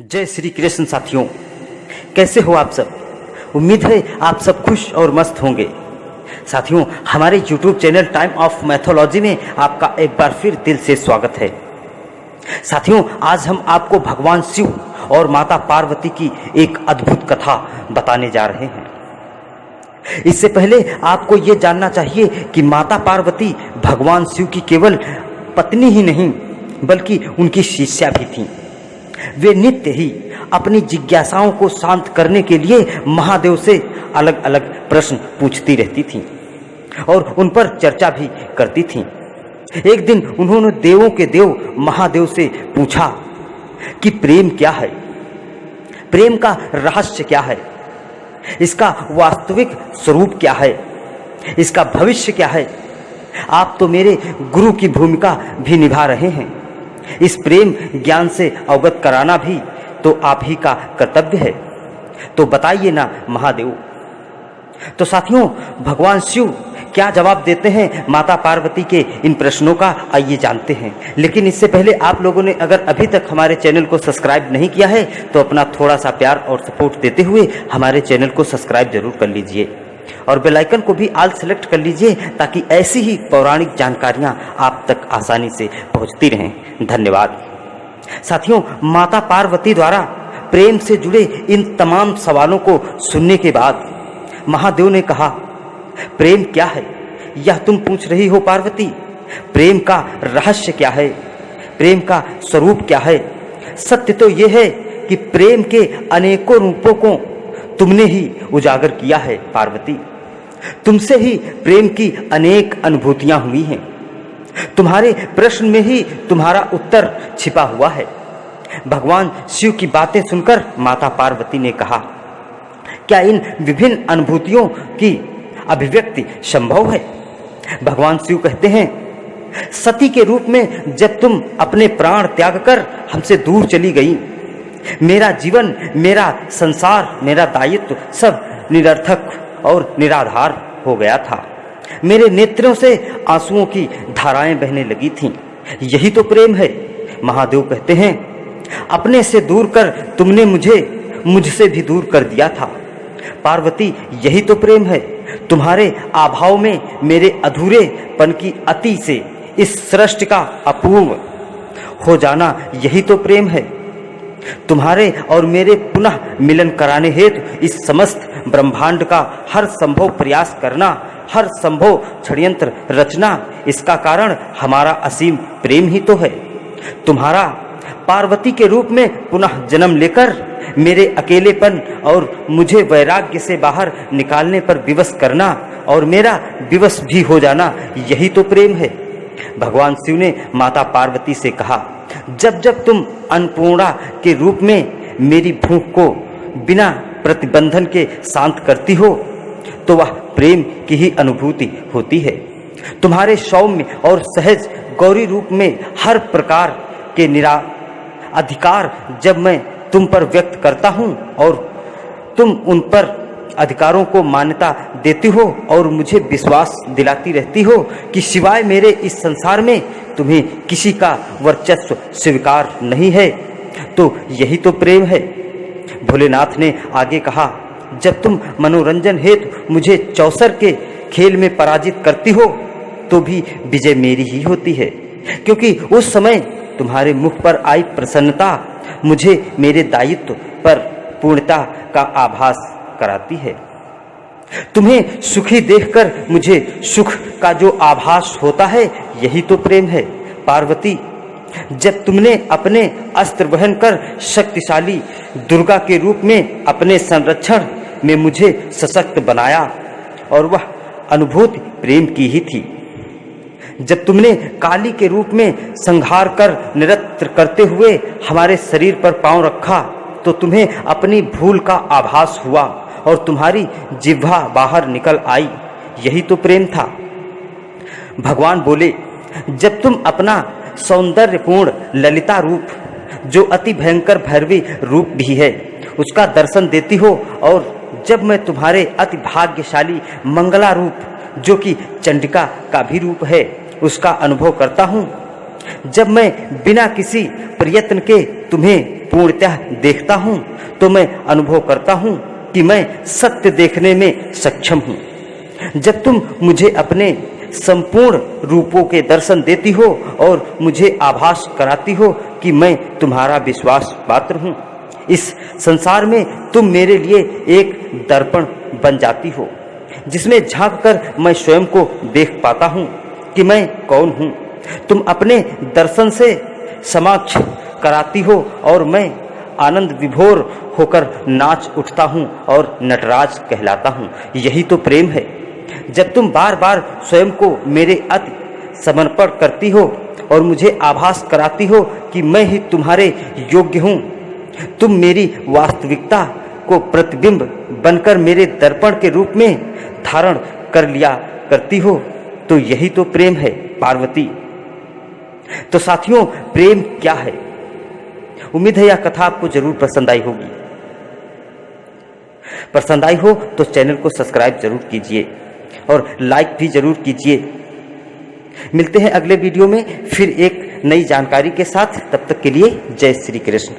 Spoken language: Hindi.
जय श्री कृष्ण साथियों, कैसे हो आप सब। उम्मीद है आप सब खुश और मस्त होंगे। साथियों, हमारे YouTube channel time of mathology में आपका एक बार फिर दिल से स्वागत है। साथियों, आज हम आपको भगवान शिव और माता पार्वती की एक अद्भुत कथा बताने जा रहे हैं। इससे पहले आपको ये जानना चाहिए कि माता पार्वती भगवान शिव की केवल पत्नी ही नहीं बल्कि उनकी शिष्या भी थीं। वे नित्य ही अपनी जिज्ञासाओं को शांत करने के लिए महादेव से अलग अलग प्रश्न पूछती रहती थीं और उन पर चर्चा भी करती थीं। एक दिन उन्होंने देवों के देव महादेव से पूछा कि प्रेम क्या है, प्रेम का रहस्य क्या है, इसका वास्तविक स्वरूप क्या है, इसका भविष्य क्या है। आप तो मेरे गुरु की भूमिका भी निभा रहे हैं, इस प्रेम ज्ञान से अवगत कराना भी तो आप ही का कर्तव्य है, तो बताइए ना महादेव। तो साथियों, भगवान शिव क्या जवाब देते हैं माता पार्वती के इन प्रश्नों का, आइए जानते हैं। लेकिन इससे पहले आप लोगों ने अगर अभी तक हमारे चैनल को सब्सक्राइब नहीं किया है तो अपना थोड़ा सा प्यार और सपोर्ट देते हुए हमारे चैनल को सब्सक्राइब जरूर कर लीजिए और बेल आइकन को भी ऑल सेलेक्ट कर लीजिए ताकि ऐसी ही पौराणिक जानकारियां आप तक आसानी से पहुंचती रहें। धन्यवाद। साथियों, माता पार्वती द्वारा प्रेम से जुड़े इन तमाम सवालों को सुनने के बाद महादेव ने कहा, प्रेम क्या है यह तुम पूछ रही हो पार्वती। प्रेम का रहस्य क्या है, प्रेम का स्वरूप क्या है। सत्य तो यह है कि प्रेम के अनेकों रूपों को तुमने ही उजागर किया है पार्वती। तुमसे ही प्रेम की अनेक अनुभूतियां हुई हैं। तुम्हारे प्रश्न में ही तुम्हारा उत्तर छिपा हुआ है। भगवान शिव की बातें सुनकर माता पार्वती ने कहा, क्या इन विभिन्न अनुभूतियों की अभिव्यक्ति संभव है। भगवान शिव कहते हैं, सती के रूप में जब तुम अपने प्राण त्याग कर हमसे दूर चली गई, मेरा जीवन, मेरा संसार, मेरा दायित्व सब निरर्थक और निराधार हो गया था। मेरे नेत्रों से आंसुओं की धाराएं बहने लगी थीं। यही तो प्रेम है। महादेव कहते हैं, अपने से दूर कर तुमने मुझसे भी दूर कर दिया था। पार्वती, यही तो प्रेम है। तुम्हारे अभाव में मेरे अधूरेपन की अति से इस सृष्टि का अपूर्व हो जाना, यही तो प्रेम है। तुम्हारे और मेरे पुनः मिलन कराने हेतु इस समस्त ब्रह्मांड का हर संभव प्रयास करना, हर संभव षड्यंत्र रचना, इसका कारण हमारा असीम प्रेम ही तो है। तुम्हारा पार्वती के रूप में पुनः जन्म लेकर मेरे अकेलेपन और मुझे वैराग्य से बाहर निकालने पर विवश करना और मेरा विवश भी हो जाना, यही तो प्रेम है। भगवान शिव ने माता पार्वती से कहा, जब जब तुम अन्नपूर्णा के रूप में मेरी भूख को बिना प्रतिबंधन के शांत करती हो तो वह प्रेम की ही अनुभूति होती है। तुम्हारे सौम्य और सहज गौरी रूप में हर प्रकार के अधिकार जब मैं तुम पर व्यक्त करता हूँ और तुम उन पर अधिकारों को मान्यता देती हो और मुझे विश्वास दिलाती रहती हो कि सिवाय मेरे इस संसार में तुम्हें किसी का वर्चस्व स्वीकार नहीं है, तो यही तो प्रेम है। भोलेनाथ ने आगे कहा, जब तुम मनोरंजन हेतु मुझे चौसर के खेल में पराजित करती हो तो भी विजय मेरी ही होती है, क्योंकि उस समय तुम्हारे मुख पर आई प्रसन्नता मुझे मेरे दायित्व पर पूर्णता का आभास कराती है। तुम्हें सुखी देखकर मुझे सुख का जो आभास होता है, यही तो प्रेम है। पार्वती, जब तुमने अपने अस्त्र वहन कर शक्तिशाली दुर्गा के रूप में अपने संरक्षण में मुझे सशक्त बनाया और वह अनुभूति प्रेम की ही थी। जब तुमने काली के रूप में संहार कर निरत्र करते हुए हमारे शरीर पर पांव रखा तो तुम्हें अपनी भूल का आभास हुआ और तुम्हारी जिह्वा बाहर निकल आई, यही तो प्रेम था। भगवान बोले, जब तुम अपना सौंदर्यपूर्ण ललिता रूप, जो अति भयंकर भैरवी रूप भी है, उसका दर्शन देती हो और जब मैं तुम्हारे अति भाग्यशाली मंगला रूप, जो कि चंडिका का भी रूप है, उसका अनुभव करता हूँ, जब मैं बिना किसी प्रयत्न के तुम्हें पूर्णतः देखता हूँ तो मैं अनुभव करता हूँ कि मैं सत्य देखने में सक्षम हूँ। जब तुम मुझे अपने संपूर्ण रूपों के दर्शन देती हो और मुझे आभास कराती हो कि मैं तुम्हारा विश्वास पात्र हूँ, इस संसार में तुम मेरे लिए एक दर्पण बन जाती हो जिसमें झांककर मैं स्वयं को देख पाता हूँ कि मैं कौन हूँ। तुम अपने दर्शन से समाक्ष कराती हो और मैं आनंद विभोर होकर नाच उठता हूँ और नटराज कहलाता हूँ। यही तो प्रेम है। जब तुम बार बार स्वयं को मेरे अति समर्पण करती हो और मुझे आभास कराती हो कि मैं ही तुम्हारे योग्य हूँ, तुम मेरी वास्तविकता को प्रतिबिंब बनकर मेरे दर्पण के रूप में धारण कर लिया करती हो, तो यही तो प्रेम है पार्वती। तो साथियों, प्रेम क्या है? उम्मीद है यह कथा आपको जरूर पसंद आई होगी। पसंद आई हो तो चैनल को सब्सक्राइब जरूर कीजिए और लाइक भी जरूर कीजिए। मिलते हैं अगले वीडियो में फिर एक नई जानकारी के साथ। तब तक के लिए जय श्री कृष्ण।